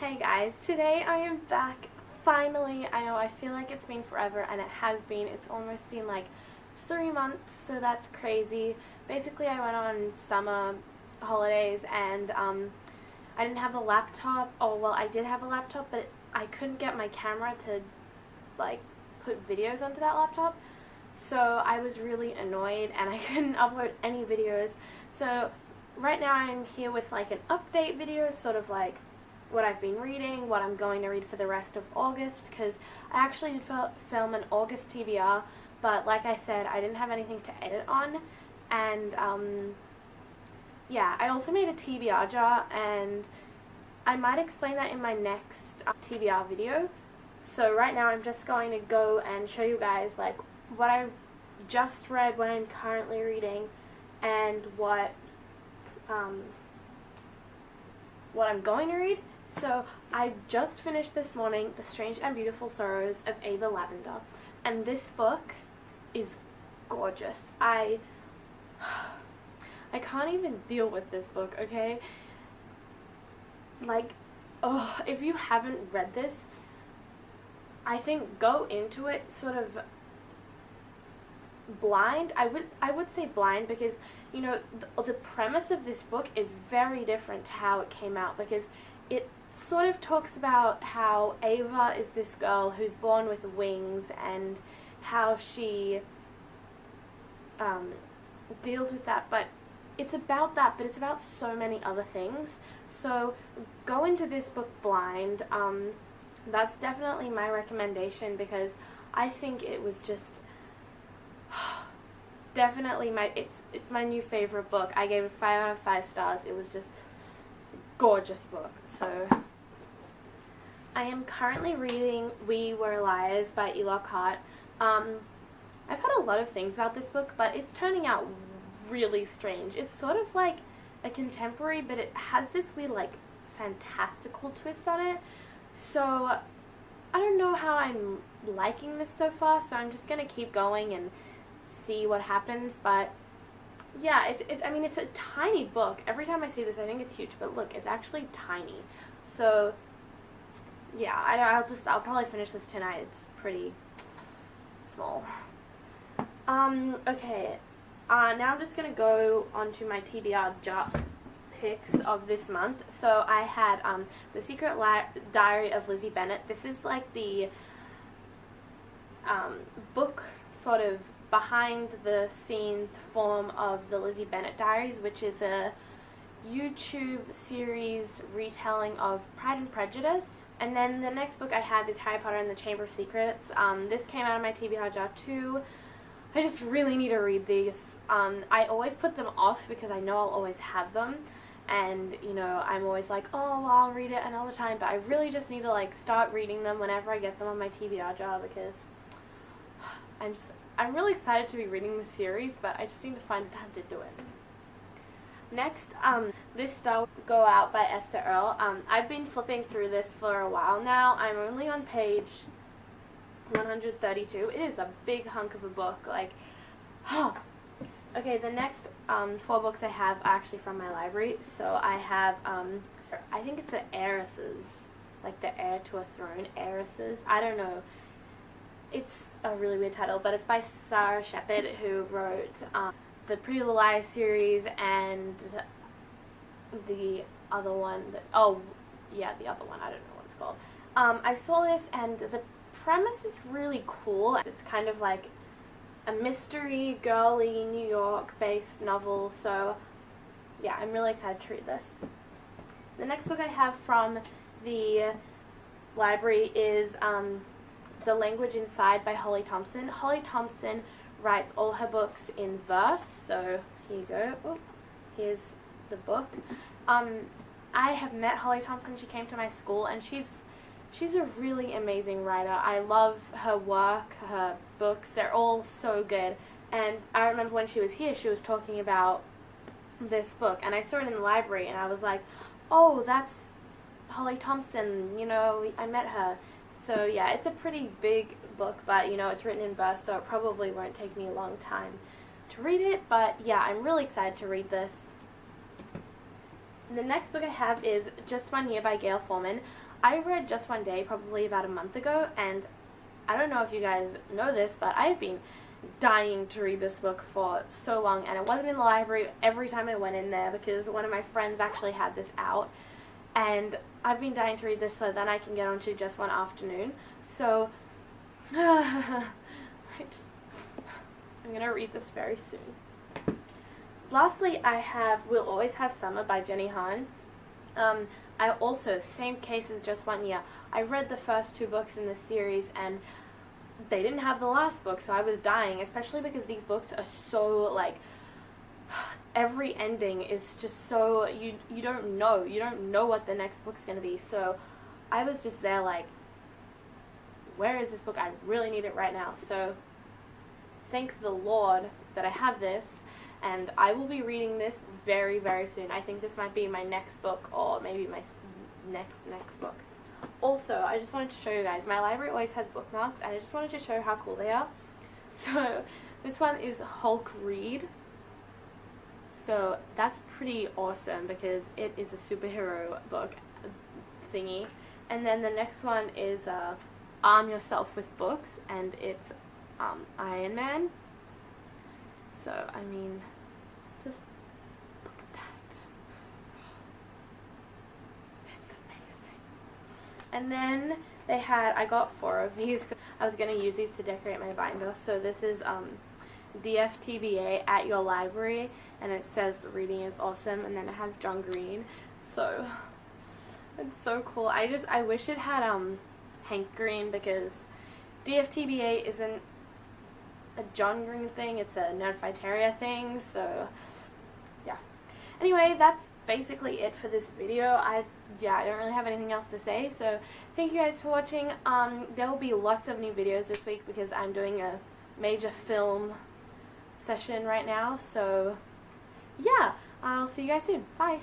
Hey guys, today I am back finally. I know I feel like it's been forever, and it has been. It's almost been like 3 months, so that's crazy. Basically I went on summer holidays and I didn't have a laptop. Oh well, I did have a laptop, but I couldn't get my camera to like put videos onto that laptop, so I was really annoyed and I couldn't upload any videos. So right now I'm here with like an update video, sort of like what I've been reading, what I'm going to read for the rest of August, because I actually did film an August TBR, but like I said, I didn't have anything to edit on, and yeah, I also made a TBR jar, and I might explain that in my next TBR video. So right now I'm just going to go and show you guys like what I just read, what I'm currently reading, and what I'm going to read. So I just finished this morning The Strange and Beautiful Sorrows of Ava Lavender, and this book is gorgeous. I can't even deal with this book, okay? Like, oh, if you haven't read this, I think go into it sort of blind. I would say blind, because you know the premise of this book is very different to how it came out, because it sort of talks about how Ava is this girl who's born with wings, and how she deals with that, but it's about that, but it's about so many other things. So go into this book blind. That's definitely my recommendation, because I think it was just definitely it's my new favorite book. I gave it 5 out of 5 stars. It was just gorgeous book. So I am currently reading We Were Liars by E. Lockhart. I've heard a lot of things about this book, but it's turning out really strange. It's sort of like a contemporary, but it has this weird like fantastical twist on it. So I don't know how I'm liking this so far, so I'm just gonna keep going and see what happens. But yeah, I mean, it's a tiny book. Every time I see this I think it's huge, but look, it's actually tiny. So yeah, I'll probably finish this tonight. It's pretty small. Okay, now I'm just gonna go on to my TBR jar picks of this month. So I had The Secret Diary of Lizzie Bennet. This is like the book sort of behind the scenes form of the Lizzie Bennet Diaries, which is a YouTube series retelling of Pride and Prejudice. And then the next book I have is Harry Potter and the Chamber of Secrets. This came out of my TBR jar too. I just really need to read these. I always put them off because I know I'll always have them, and you know, I'm always like, oh well, I'll read it another time, but I really just need to like start reading them whenever I get them on my TBR jar, because I'm really excited to be reading the series, but I just need to find the time to do it. Next, This Star Will Go Out by Esther Earl. I've been flipping through this for a while now. I'm only on page 132. It is a big hunk of a book. Like, okay, the next 4 books I have are actually from my library. So I have, I think it's The Heiresses, like the heir to a throne, heiresses. I don't know. It's a really weird title, but it's by Sarah Shepard, who wrote the Pretty Little Liars series and the other one. The other one. I don't know what it's called. I saw this, and the premise is really cool. It's kind of like a mystery, girly, New York-based novel. So yeah, I'm really excited to read this. The next book I have from the library is The Language Inside by Holly Thompson. Holly Thompson writes all her books in verse, so here you go. Oh, here's the book. I have met Holly Thompson. She came to my school, and she's a really amazing writer. I love her work, her books. They're all so good. And I remember when she was here, she was talking about this book, and I saw it in the library, and I was like, oh, that's Holly Thompson, you know, I met her. So yeah, it's a pretty big book, but you know, it's written in verse, so it probably won't take me a long time to read it. But yeah, I'm really excited to read this. The next book I have is Just 1 Year by Gail Forman. I read Just One Day probably about a month ago, and I don't know if you guys know this, but I've been dying to read this book for so long, and it wasn't in the library every time I went in there because one of my friends actually had this out, and I've been dying to read this so then I can get on to Just One Afternoon. So I'm gonna read this very soon. Lastly, I have We'll Always Have Summer by Jenny Han. I also, same case as Just One Year, I read the first 2 books in this series and they didn't have the last book, so I was dying, especially because these books are so, like, every ending is just so, you don't know what the next book's going to be, so I was just there like, where is this book? I really need it right now. So thank the Lord that I have this, and I will be reading this very, very soon. I think this might be my next book, or maybe my next book. Also, I just wanted to show you guys, my library always has bookmarks, and I just wanted to show how cool they are. So this one is Hulk Reed. So that's pretty awesome because it is a superhero book thingy. And then the next one is Arm Yourself with Books, and it's Iron Man. So, I mean, just look at that. It's amazing. And then they had, I got 4 of these. I was going to use these to decorate my binder. So this is DFTBA at your library, and it says reading is awesome, and then it has John Green. So it's so cool. I wish it had Hank Green, because DFTBA isn't a John Green thing, it's a Nerdfighteria thing. So yeah, anyway, that's basically it for this video. I don't really have anything else to say, so thank you guys for watching. There will be lots of new videos this week because I'm doing a major film session right now, so yeah, I'll see you guys soon. Bye.